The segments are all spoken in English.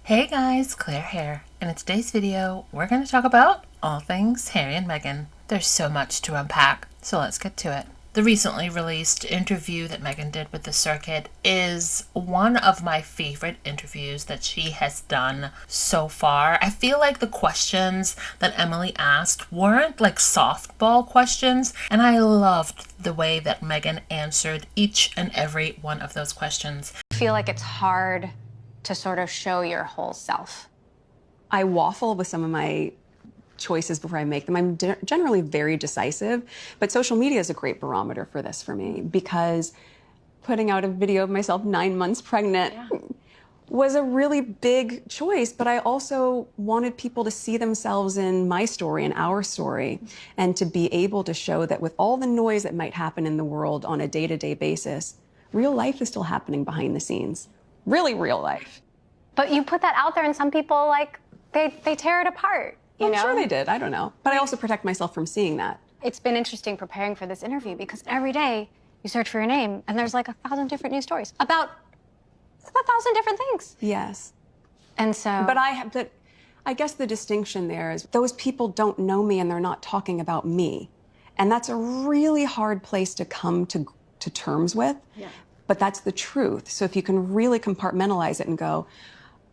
Hey guys, Claire here, and in today's video, we're going to talk about all things Harry and Meghan. There's so much to unpack, so let's get to it. The recently released interview that Meghan did with The Circuit is one of my favorite interviews that she has done so far. I feel like the questions that Emily asked weren't like softball questions, and I loved the way that Meghan answered each and every one of those questions. I feel like it's hard to sort of show your whole self. I waffle with some of my choices before I make them. I'm generally very decisive, but social media is a great barometer for this for me because putting out a video of myself 9 months pregnant was a really big choice, but I also wanted people to see themselves in my story and our story and to be able to show that with all the noise that might happen in the world on a day-to-day basis, real life is still happening behind the scenes. Really real life. But you put that out there and some people, like, they tear it apart, you know? I'm sure they did, I don't know. But I also protect myself from seeing that. It's been interesting preparing for this interview because every day you search for your name and there's like 1,000 different news stories about 1,000 different things. Yes. And so... But I guess the distinction there is those people don't know me and they're not talking about me. And that's a really hard place to come to terms with. Yeah. But that's the truth. So if you can really compartmentalize it and go,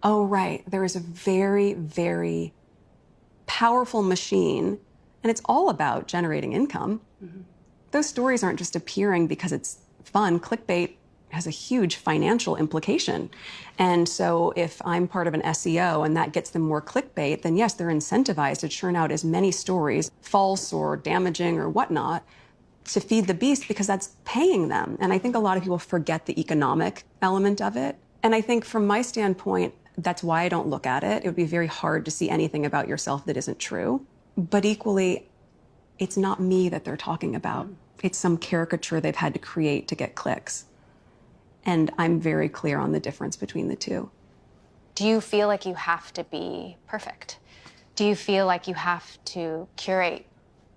oh, right, there is a very, very powerful machine, and it's all about generating income. Mm-hmm. Those stories aren't just appearing because it's fun. Clickbait has a huge financial implication. And so if I'm part of an SEO and that gets them more clickbait, then yes, they're incentivized to churn out as many stories, false or damaging or whatnot, to feed the beast because that's paying them. And I think a lot of people forget the economic element of it. And I think from my standpoint, that's why I don't look at it. It would be very hard to see anything about yourself that isn't true. But equally, it's not me that they're talking about. It's some caricature they've had to create to get clicks. And I'm very clear on the difference between the two. Do you feel like you have to be perfect? Do you feel like you have to curate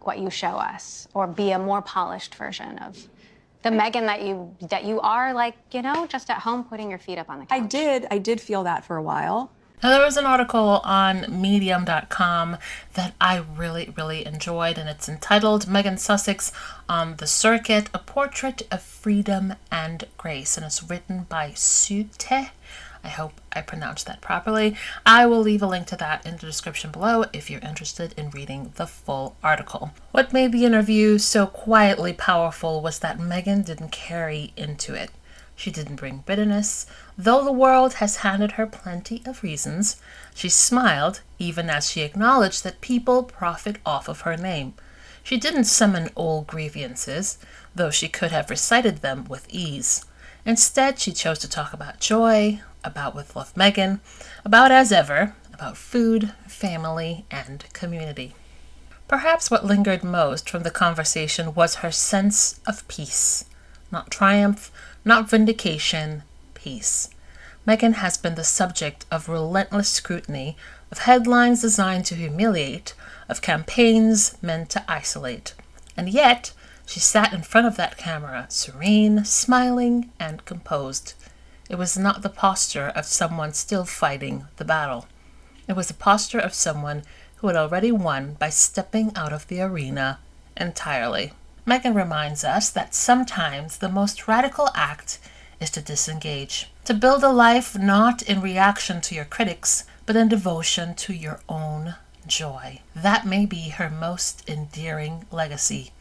what you show us or be a more polished version of the Meghan that you are, like, you know, just at home putting your feet up on the couch? I did feel that for a while. Now, there was an article on medium.com that I really, really enjoyed, and it's entitled Meghan Sussex on The Circuit, A Portrait of Freedom and Grace, and it's written by Sute. I hope I pronounced that properly. I will leave a link to that in the description below if you're interested in reading the full article. What made the interview so quietly powerful was that Meghan didn't carry into it. She didn't bring bitterness. Though the world has handed her plenty of reasons, she smiled even as she acknowledged that people profit off of her name. She didn't summon old grievances, though she could have recited them with ease. Instead, she chose to talk about joy, about With Love Meghan, about As Ever, about food, family, and community. Perhaps what lingered most from the conversation was her sense of peace. Not triumph, not vindication, peace. Meghan has been the subject of relentless scrutiny, of headlines designed to humiliate, of campaigns meant to isolate. And yet, she sat in front of that camera, serene, smiling, and composed. It was not the posture of someone still fighting the battle. It was the posture of someone who had already won by stepping out of the arena entirely. Meghan reminds us that sometimes the most radical act is to disengage, to build a life not in reaction to your critics, but in devotion to your own joy. That may be her most endearing legacy,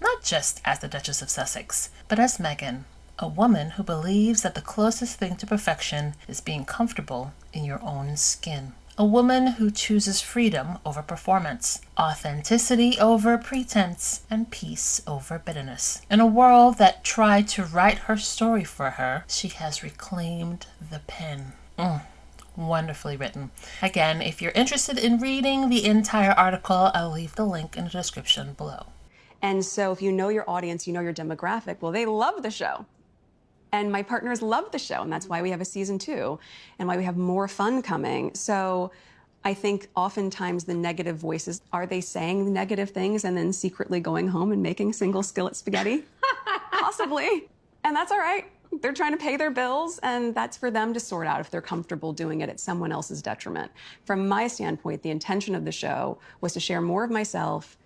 not just as the Duchess of Sussex, but as Meghan, a woman who believes that the closest thing to perfection is being comfortable in your own skin. A woman who chooses freedom over performance, authenticity over pretense, and peace over bitterness. In a world that tried to write her story for her, she has reclaimed the pen. Wonderfully written. Again, if you're interested in reading the entire article, I'll leave the link in the description below. And so if you know your audience, you know your demographic, well, they love the show. And my partners love the show, and that's why we have a season 2 and why we have more fun coming. So I think oftentimes the negative voices, are they saying negative things and then secretly going home and making single skillet spaghetti? Possibly. And that's all right. They're trying to pay their bills, and that's for them to sort out if they're comfortable doing it at someone else's detriment. From my standpoint, the intention of the show was to share more of myself,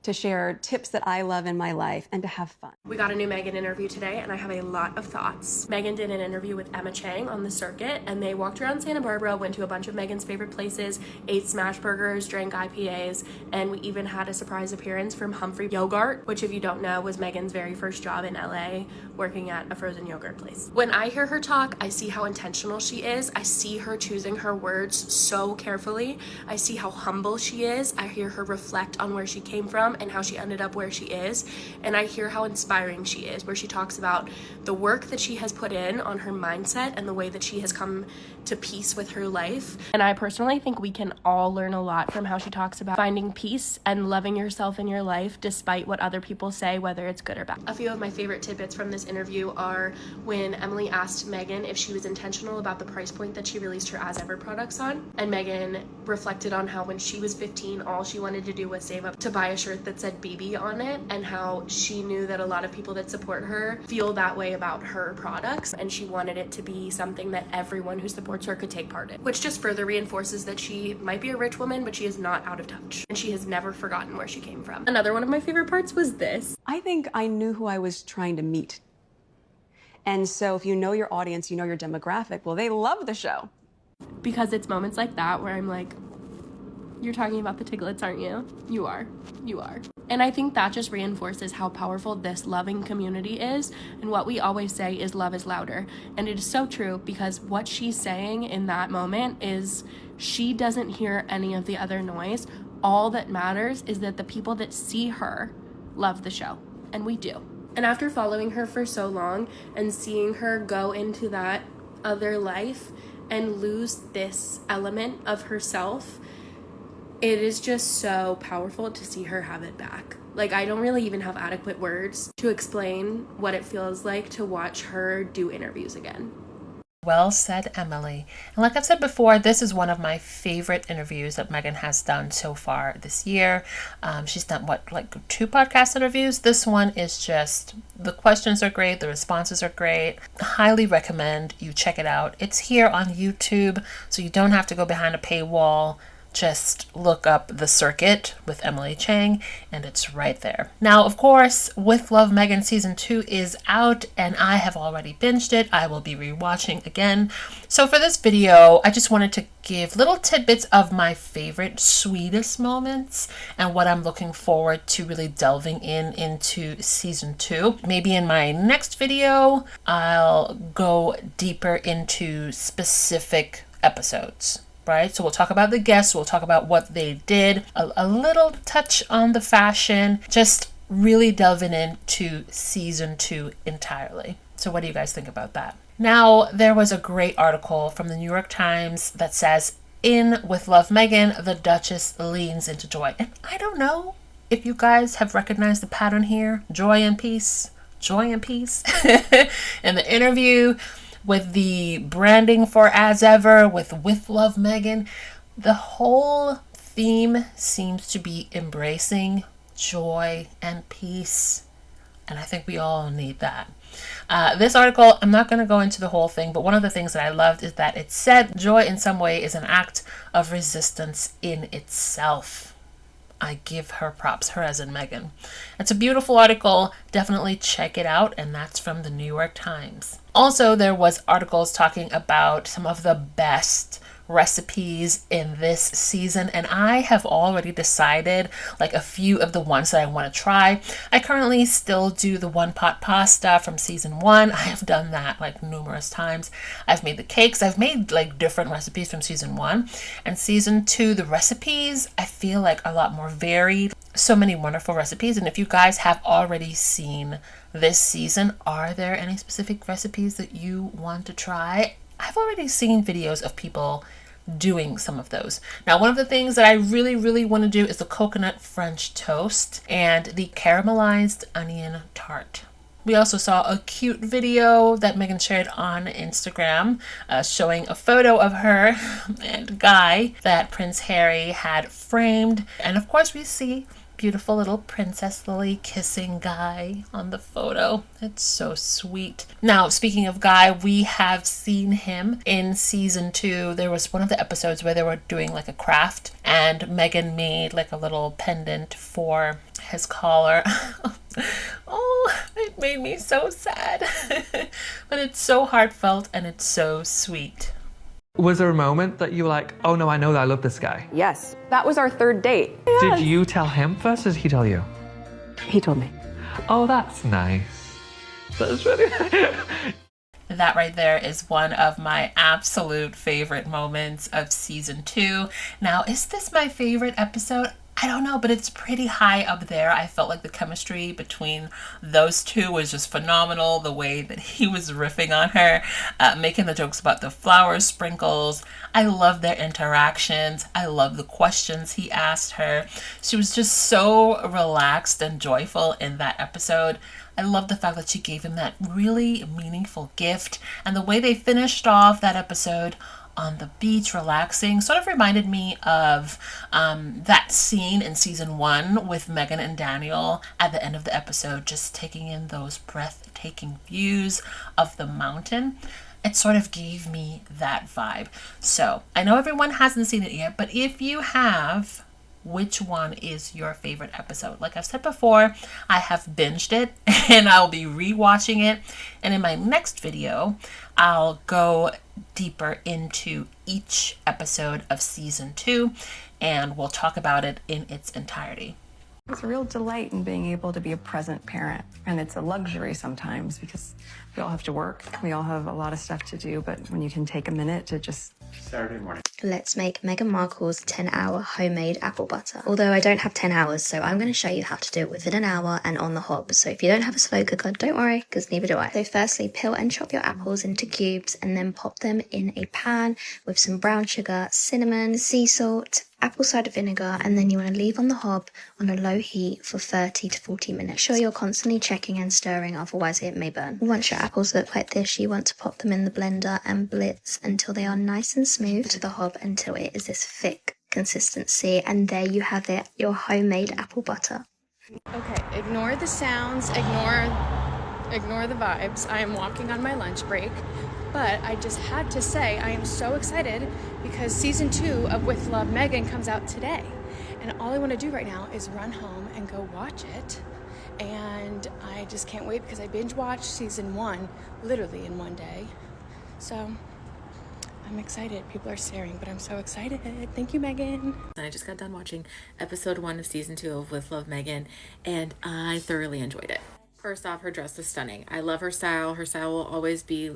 to share tips that I love in my life, and to have fun. We got a new Meghan interview today, and I have a lot of thoughts. Meghan did an interview with Emma Chang on the circuit, and they walked around Santa Barbara, went to a bunch of Meghan's favorite places, ate smash burgers, drank IPAs, and we even had a surprise appearance from Humphrey Yogurt, which, if you don't know, was Meghan's very first job in LA, working at a frozen yogurt place. When I hear her talk, I see how intentional she is. I see her choosing her words so carefully. I see how humble she is. I hear her reflect on where she came from and how she ended up where she is, and I hear how inspiring she is, where she talks about the work that she has put in on her mindset and the way that she has come to peace with her life. And I personally think we can all learn a lot from how she talks about finding peace and loving yourself in your life despite what other people say, whether it's good or bad. A few of my favorite tidbits from this interview are when Emily asked Meghan if she was intentional about the price point that she released her As Ever products on, and Meghan reflected on how when she was 15, all she wanted to do was save up to buy a shirt that said BB on it, and how she knew that a lot of people that support her feel that way about her products, and she wanted it to be something that everyone who supports her could take part in, which just further reinforces that she might be a rich woman, but she is not out of touch, and she has never forgotten where she came from. Another one of my favorite parts was this. I think I knew who I was trying to meet. And so if you know your audience, you know your demographic, well, they love the show. Because it's moments like that where I'm like, you're talking about the Tiglets, aren't you? You are. You are. And I think that just reinforces how powerful this loving community is. And what we always say is love is louder. And it is so true, because what she's saying in that moment is she doesn't hear any of the other noise. All that matters is that the people that see her love the show. And we do. And after following her for so long and seeing her go into that other life and lose this element of herself, it is just so powerful to see her have it back. Like, I don't really even have adequate words to explain what it feels like to watch her do interviews again. Well said, Emily. And like I've said before, this is one of my favorite interviews that Meghan has done so far this year. She's done, like 2 podcast interviews? This one is just, the questions are great, the responses are great. Highly recommend you check it out. It's here on YouTube, so you don't have to go behind a paywall. Just look up The Circuit with Emily Chang, and it's right there. Now, of course, With Love Meghan Season 2 is out, and I have already binged it. I will be rewatching again. So for this video, I just wanted to give little tidbits of my favorite, sweetest moments and what I'm looking forward to really delving into Season 2. Maybe in my next video, I'll go deeper into specific episodes. Right? So we'll talk about the guests, we'll talk about what they did, a little touch on the fashion, just really delving into Season 2 entirely. So what do you guys think about that? Now, there was a great article from the New York Times that says, in With Love Meghan, the Duchess leans into joy. And I don't know if you guys have recognized the pattern here. Joy and peace. Joy and peace. In the interview, with the branding for As Ever, with Love Meghan, the whole theme seems to be embracing joy and peace. And I think we all need that. This article, I'm not going to go into the whole thing, but one of the things that I loved is that it said joy in some way is an act of resistance in itself. I give her props, her as in Meghan. It's a beautiful article. Definitely check it out. And that's from the New York Times. Also, there was articles talking about some of the best recipes in this season, and I have already decided like a few of the ones that I want to try. I currently still do the one pot pasta from Season 1. I have done that like numerous times. I've made the cakes. I've made like different recipes from Season 1, and Season 2, the recipes I feel like a lot more varied. So many wonderful recipes. And if you guys have already seen this season, are there any specific recipes that you want to try? I've already seen videos of people doing some of those. Now, one of the things that I really, really want to do is the coconut French toast and the caramelized onion tart. We also saw a cute video that Meghan shared on Instagram showing a photo of her and Guy that Prince Harry had framed. And of course, we see beautiful little Princess Lily kissing Guy on the photo. It's so sweet. Now, speaking of Guy, we have seen him in season 2. There was one of the episodes where they were doing like a craft, and Meghan made like a little pendant for his collar. Oh, it made me so sad. But it's so heartfelt and it's so sweet. Was there a moment that you were like, oh no, I know that I love this guy? Yes, that was our third date. Did you tell him first or did he tell you? He told me. Oh, that's nice. That's really nice. That right there is one of my absolute favorite moments of season 2. Now, is this my favorite episode? I don't know, but it's pretty high up there. I felt like the chemistry between those two was just phenomenal. The way that he was riffing on her, making the jokes about the flower sprinkles. I love their interactions. I love the questions he asked her. She was just so relaxed and joyful in that episode. I love the fact that she gave him that really meaningful gift, and the way they finished off that episode on the beach relaxing sort of reminded me of that scene in season 1 with Meghan and Daniel at the end of the episode, just taking in those breathtaking views of the mountain. It sort of gave me that vibe. So I know everyone hasn't seen it yet, but if you have, which one is your favorite episode? Like I've said before, I have binged it and I'll be rewatching it. And in my next video, I'll go deeper into each episode of season 2 and we'll talk about it in its entirety. It's a real delight in being able to be a present parent. And it's a luxury sometimes because we all have to work. We all have a lot of stuff to do. But when you can take a minute to just... Saturday morning. Let's make Meghan Markle's 10-hour homemade apple butter. Although I don't have 10 hours, so I'm going to show you how to do it within an hour and on the hob. So if you don't have a slow cooker, don't worry, because neither do I. So firstly, peel and chop your apples into cubes and then pop them in a pan with some brown sugar, cinnamon, sea salt, apple cider vinegar, and then you want to leave on the hob on a low heat for 30 to 40 minutes. Make sure you're constantly checking and stirring, otherwise it may burn. Once your apples look like this, you want to pop them in the blender and blitz until they are nice and smooth to the hob until it is this thick consistency, and there you have it, your homemade apple butter. Okay, ignore the sounds, ignore the vibes. I am walking on my lunch break. But I just had to say, I am so excited because season 2 of With Love Meghan comes out today. And all I want to do right now is run home and go watch it. And I just can't wait because I binge watched season 1 literally in one day. So I'm excited. People are staring, but I'm so excited. Thank you, Meghan. I just got done watching episode 1 of season 2 of With Love Meghan, and I thoroughly enjoyed it. First off, her dress is stunning. I love her style. Her style will always be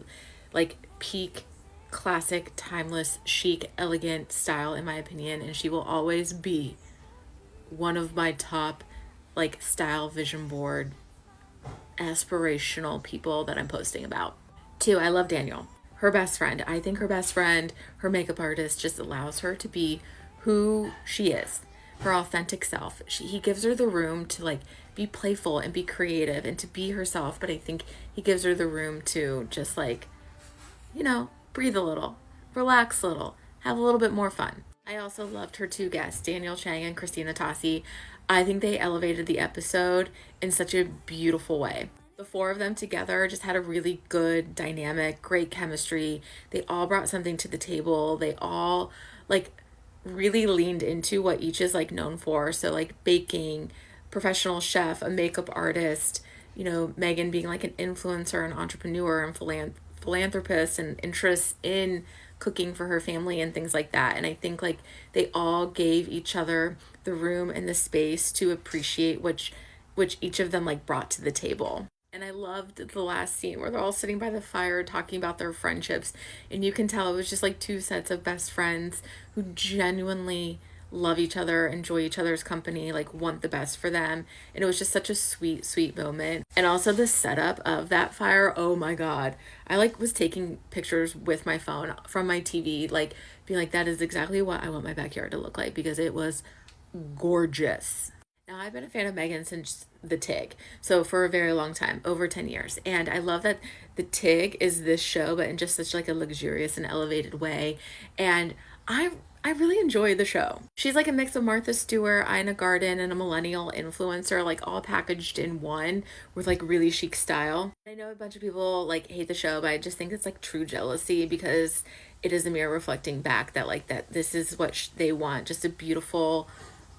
like peak, classic, timeless, chic, elegant style in my opinion, and she will always be one of my top like style vision board aspirational people that I'm posting about. 2, I love Daniel, her best friend. I think her best friend, her makeup artist, just allows her to be who she is, her authentic self. He gives her the room to like be playful and be creative and to be herself, but I think he gives her the room to just like, you know, breathe a little, relax a little, have a little bit more fun. I also loved her 2 guests, Daniel Chang and Christina Tassi. I think they elevated the episode in such a beautiful way. The 4 of them together just had a really good dynamic, great chemistry. They all brought something to the table. They all like really leaned into what each is like known for. So like baking, professional chef, a makeup artist, you know, Meghan being like an influencer, an entrepreneur, and philanthropist, and interests in cooking for her family and things like that. And I think like they all gave each other the room and the space to appreciate which each of them like brought to the table. And I loved the last scene where they're all sitting by the fire talking about their friendships, and you can tell it was just like 2 sets of best friends who genuinely love each other, enjoy each other's company, like want the best for them. And it was just such a sweet moment. And also the setup of that fire, oh my god, I like was taking pictures with my phone from my TV, like being like, that is exactly what I want my backyard to look like, because it was gorgeous. Now, I've been a fan of Meghan since the TIG, so for a very long time, over 10 years. And I love that the TIG is this show, but in just such like a luxurious and elevated way. And I I really enjoy the show. She's like a mix of Martha Stewart, Ina Garten, and a millennial influencer, like all packaged in one with like really chic style. I know a bunch of people like hate the show, but I just think it's like true jealousy because it is a mirror reflecting back that like that this is what they want, just a beautiful,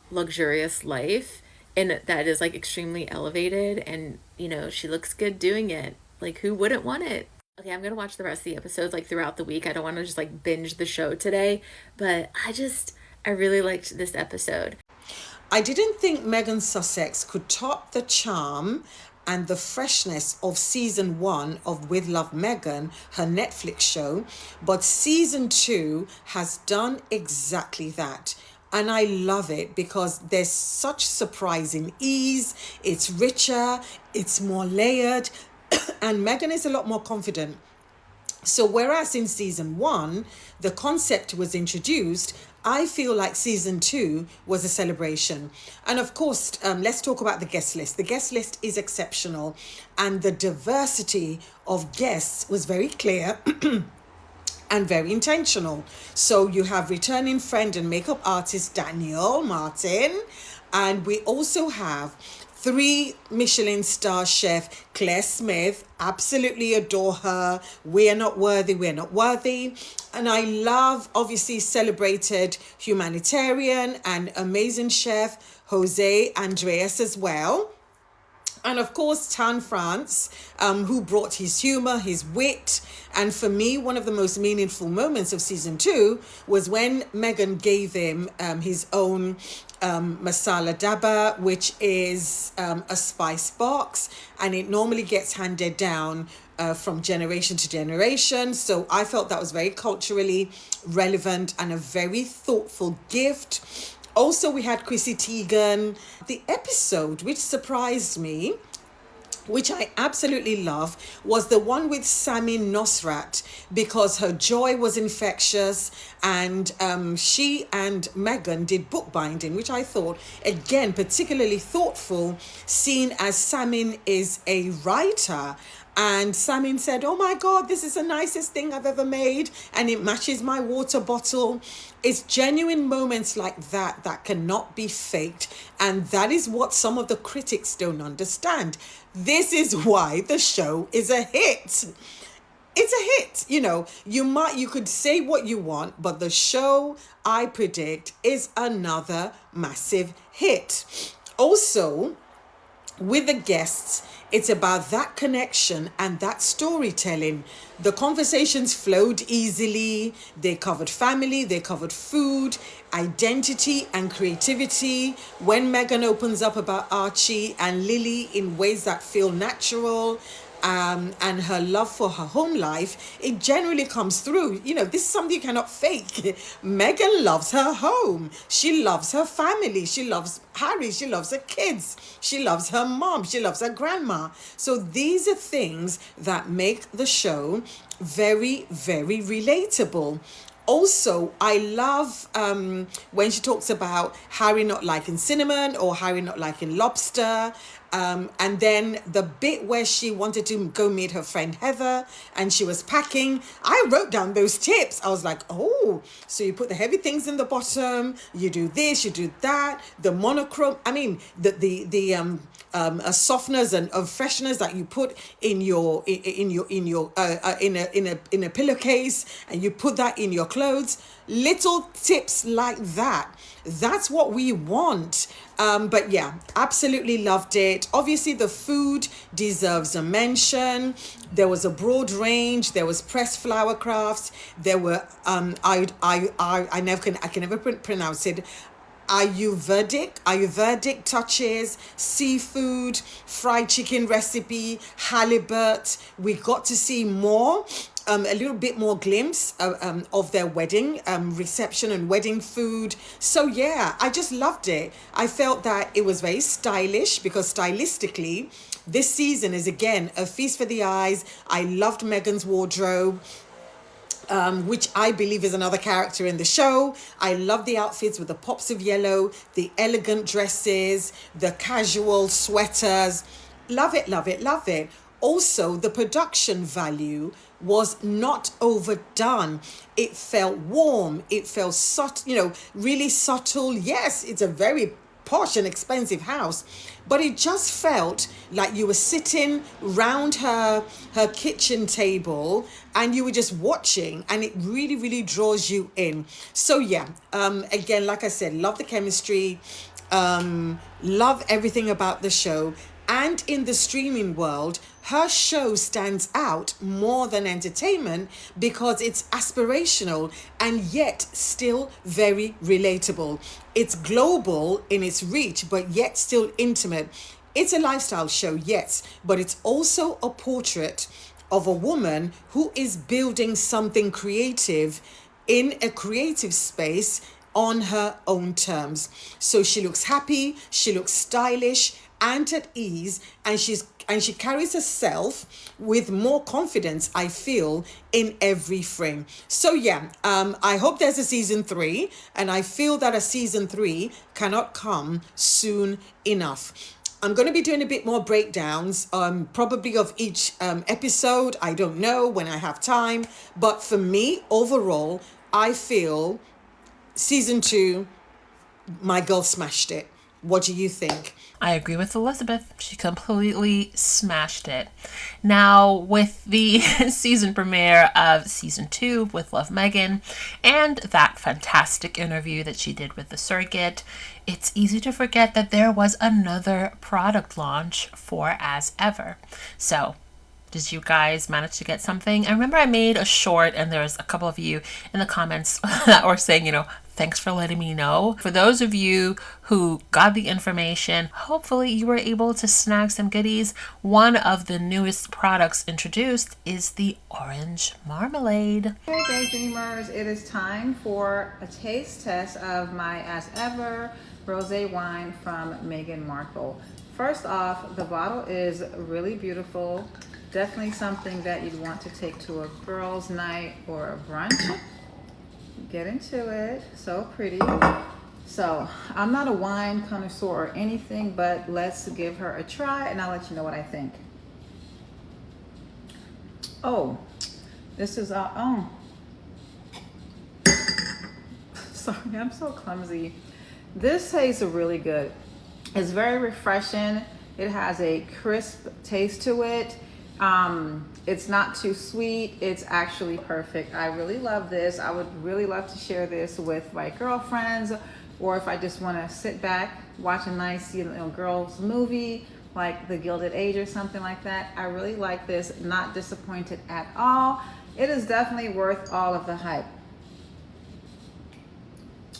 luxurious life, and that is like extremely elevated, and she looks good doing it. Like, who wouldn't want it? Okay, I'm gonna watch the rest of the episodes like throughout the week. I don't want to just like binge the show today, but I really liked this episode. I didn't think Meghan Sussex could top the charm and the freshness of season 1 of With Love Meghan, her Netflix show, but season 2 has done exactly that. And I love it because there's such surprising ease. It's richer, it's more layered, and Meghan is a lot more confident. So whereas in season 1, the concept was introduced, I feel like season 2 was a celebration. And of course, let's talk about the guest list. The guest list is exceptional, and the diversity of guests was very clear and very intentional. So you have returning friend and makeup artist Daniel Martin, and we also have 3 Michelin star chef Claire Smith. Absolutely adore her. We are not worthy, we're not worthy. And I love, obviously, celebrated humanitarian and amazing chef Jose Andreas as well. And of course, Tan France, who brought his humor, his wit. And for me, one of the most meaningful moments of season 2 was when Meghan gave him his own masala daba, which is a spice box. And it normally gets handed down from generation to generation. So I felt that was very culturally relevant and a very thoughtful gift. Also, we had Chrissy Teigen. The episode which surprised me, which I absolutely love, was the one with Sami Nosrat, because her joy was infectious, and she and Meghan did bookbinding, which I thought, again, particularly thoughtful, seeing as Samin is a writer. And Samin said, oh my God, this is the nicest thing I've ever made, and it matches my water bottle. It's genuine moments like that that cannot be faked. And that is what some of the critics don't understand. This is why the show is a hit. It's a hit. You could say what you want, but the show, I predict, is another massive hit. Also, with the guests, it's about that connection and that storytelling. The conversations flowed easily. They covered family, they covered food, identity and creativity. When Meghan opens up about Archie and Lily in ways that feel natural, and her love for her home life, it generally comes through. This is something you cannot fake. Meghan loves her home. She loves her family. She loves Harry. She loves her kids. She loves her mom. She loves her grandma. So these are things that make the show very, very relatable. Also, I love when she talks about Harry not liking cinnamon or Harry not liking lobster. And then the bit where she wanted to go meet her friend Heather and she was packing, I wrote down those tips. I was like, oh, so you put the heavy things in the bottom, you do this, you do that, the monochrome, softeners and fresheners that you put in a pillowcase, and you put that in your clothes. Little tips like that. That's what we want. But yeah, absolutely loved it. Obviously, the food deserves a mention. There was a broad range. There was pressed flower crafts. There were I can never pronounce it. Ayurvedic touches, seafood, fried chicken recipe, halibut. We got to see more. A little bit more glimpse of their wedding reception and wedding food. So yeah, I just loved it. I felt that it was very stylish because stylistically, this season is again a feast for the eyes. I loved Meghan's wardrobe. Which I believe is another character in the show. I love the outfits with the pops of yellow, the elegant dresses, the casual sweaters. Love it, love it, love it. Also, the production value was not overdone. It felt warm. It felt subtle, really subtle. Yes, it's a very posh and expensive house, but it just felt like you were sitting round her kitchen table and you were just watching, and it really, really draws you in. So yeah, again, like I said, love the chemistry, love everything about the show. And in the streaming world, her show stands out more than entertainment because it's aspirational and yet still very relatable. It's global in its reach, but yet still intimate. It's a lifestyle show, yes, but it's also a portrait of a woman who is building something creative in a creative space on her own terms. So she looks happy, she looks stylish and at ease, and she carries herself with more confidence, I feel, in every frame. So yeah, I hope there's a season 3, and I feel that a season 3 cannot come soon enough. I'm going to be doing a bit more breakdowns, probably of each episode. I don't know when I have time, but for me, overall, I feel season 2, my girl smashed it. What do you think? I agree with Elizabeth. She completely smashed it. Now, with the season premiere of season 2 with Love Meghan and that fantastic interview that she did with the circuit, it's easy to forget that there was another product launch for As Ever. So, did you guys manage to get something? I remember I made a short and there's a couple of you in the comments that were saying, thanks for letting me know. For those of you who got the information, hopefully you were able to snag some goodies. One of the newest products introduced is the orange marmalade. Hey daydreamers, it is time for a taste test of my As Ever rosé wine from Meghan Markle. First off, the bottle is really beautiful. Definitely something that you'd want to take to a girls' night or a brunch. Get into it. So pretty. So I'm not a wine connoisseur or anything, but let's give her a try and I'll let you know what I think. Oh, this is sorry, I'm so clumsy. This tastes really good. It's very refreshing. It has a crisp taste to it. It's not too sweet. It's actually perfect. I really love this. I would really love to share this with my girlfriends, or if I just want to sit back, watch a nice, girls movie like The Gilded Age or something like that. I really like this. Not disappointed at all. It is definitely worth all of the hype.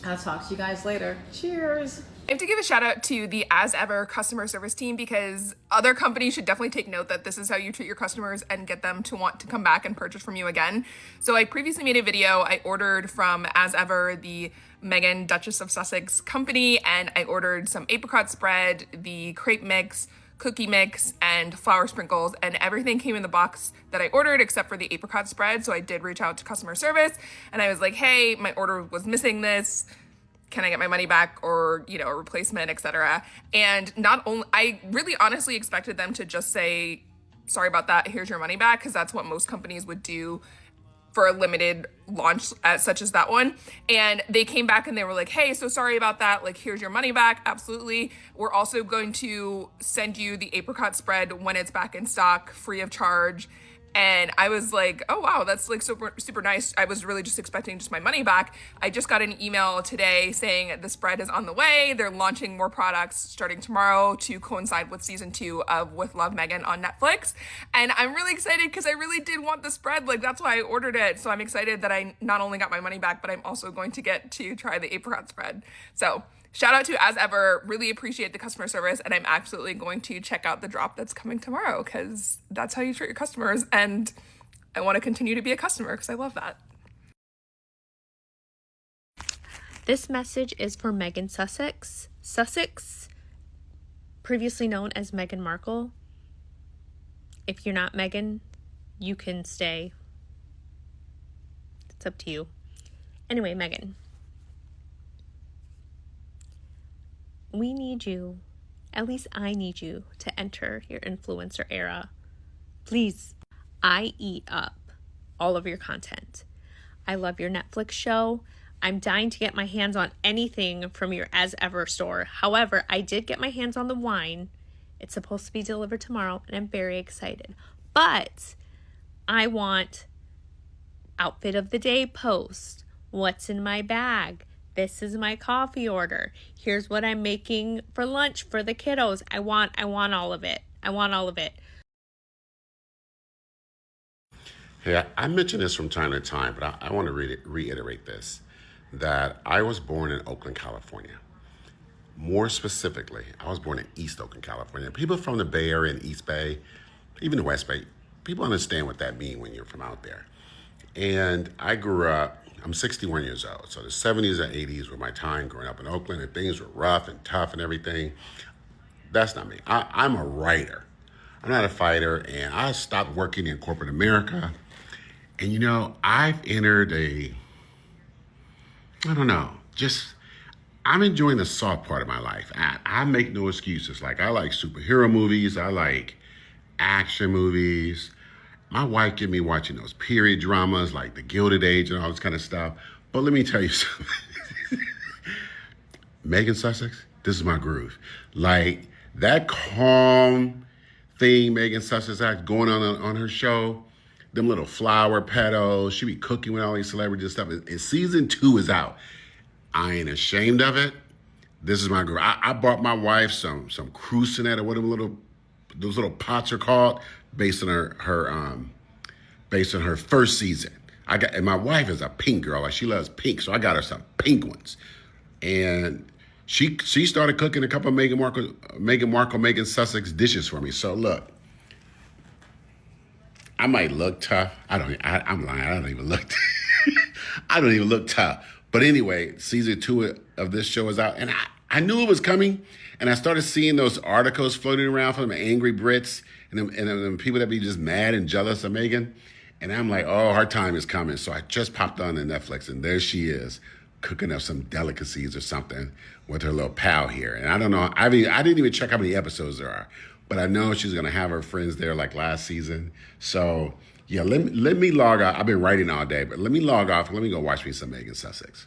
I'll talk to you guys later. Cheers. I have to give a shout out to the As Ever customer service team, because other companies should definitely take note that this is how you treat your customers and get them to want to come back and purchase from you again. So I previously made a video. I ordered from As Ever, the Meghan Duchess of Sussex company, and I ordered some apricot spread, the crepe mix, cookie mix, and flour sprinkles, and everything came in the box that I ordered except for the apricot spread. So I did reach out to customer service and I was like, hey, my order was missing this. Can I get my money back, or, a replacement, etc. And not only, I really honestly expected them to just say, sorry about that, here's your money back, because that's what most companies would do for a limited launch such as that one. And they came back and they were like, hey, so sorry about that, like, here's your money back. Absolutely. We're also going to send you the apricot spread when it's back in stock, free of charge. And I was like, oh, wow, that's like super, super nice. I was really just expecting just my money back. I just got an email today saying the spread is on the way. They're launching more products starting tomorrow to coincide with season 2 of With Love Meghan on Netflix. And I'm really excited because I really did want the spread. Like, that's why I ordered it. So I'm excited that I not only got my money back, but I'm also going to get to try the apricot spread. So shout out to As Ever. Really appreciate the customer service, and I'm absolutely going to check out the drop that's coming tomorrow, because that's how you treat your customers, and I want to continue to be a customer because I love that. This message is for Meghan Sussex, previously known as Meghan Markle. If you're not Meghan, you can stay. It's up to you. Anyway, Meghan. We need you, at least I need you, to enter your influencer era. Please. I eat up all of your content. I love your Netflix show. I'm dying to get my hands on anything from your As Ever store. However, I did get my hands on the wine. It's supposed to be delivered tomorrow, and I'm very excited. But I want outfit of the day post. What's in my bag? This is my coffee order. Here's what I'm making for lunch for the kiddos. I want all of it. I want all of it. Hey, I mention this from time to time, but I want to reiterate this, that I was born in Oakland, California. More specifically, I was born in East Oakland, California. People from the Bay Area and East Bay, even the West Bay, people understand what that means when you're from out there. And I grew up, I'm 61 years old, so the 70s and 80s were my time growing up in Oakland, and things were rough and tough and everything. That's not me. I'm a writer. I'm not a fighter, and I stopped working in corporate America. And you know, I've entered I'm enjoying the soft part of my life. I make no excuses. Like, I like superhero movies. I like action movies. My wife get me watching those period dramas like The Gilded Age and all this kind of stuff. But let me tell you something. Meghan Sussex, this is my groove. Like, that calm thing Meghan Sussex has going on her show, them little flower petals, she be cooking with all these celebrities and stuff. And season 2 is out. I ain't ashamed of it. This is my groove. I bought my wife some crucinet or whatever those little pots are called, based on her first season. And my wife is a pink girl. Like, she loves pink, so I got her some pink ones. And she started cooking a couple of Meghan Markle, Meghan Sussex dishes for me. So look, I might look tough. I'm lying. I don't even look. I don't even look tough. But anyway, season 2 of this show is out, and I knew it was coming. And I started seeing those articles floating around from the angry Brits and them people that be just mad and jealous of Meghan. And I'm like, oh, her time is coming. So I just popped on to Netflix, and there she is, cooking up some delicacies or something with her little pal here. And I don't know. I mean, I didn't even check how many episodes there are, but I know she's gonna have her friends there like last season. So yeah, let me log off. I've been writing all day, but let me log off and let me go watch me some Meghan Sussex.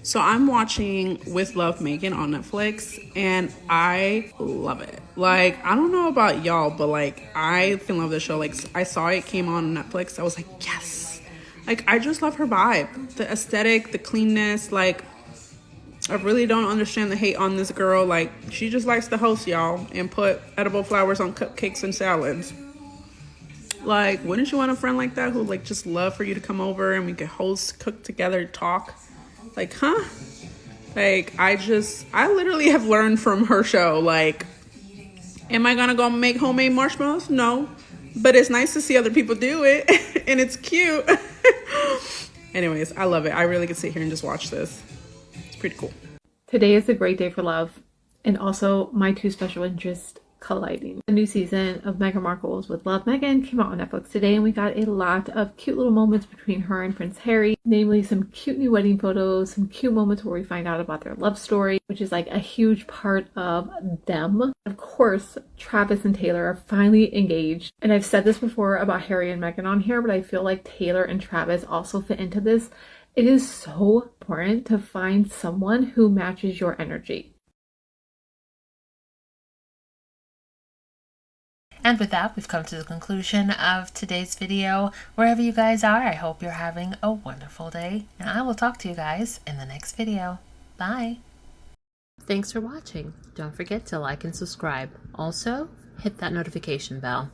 So I'm watching With Love Meghan on Netflix, and I love it. Like, I don't know about y'all, but like, I fell in love with the show. Like, I saw it came on Netflix. I was like, yes. Like, I just love her vibe, the aesthetic, the cleanness. Like, I really don't understand the hate on this girl. Like, she just likes to host y'all and put edible flowers on cupcakes and salads. Like, wouldn't you want a friend like that who like just love for you to come over and we could host, cook together, talk? Like, huh? Like, I literally have learned from her show. Like, am I gonna go make homemade marshmallows? No, but it's nice to see other people do it and it's cute. Anyways, I love it. I really could sit here and just watch this. It's pretty cool. Today is a great day for love, and also my two special interests colliding. The new season of Meghan Markle's With Love Meghan came out on Netflix today, and we got a lot of cute little moments between her and Prince Harry, namely some cute new wedding photos, some cute moments where we find out about their love story, which is like a huge part of them. Of course, Travis and Taylor are finally engaged, and I've said this before about Harry and Meghan on here, but I feel like Taylor and Travis also fit into this. It is so important to find someone who matches your energy. And with that, we've come to the conclusion of today's video. Wherever you guys are, I hope you're having a wonderful day, and I will talk to you guys in the next video. Bye. Thanks for watching. Don't forget to like and subscribe. Also, hit that notification bell.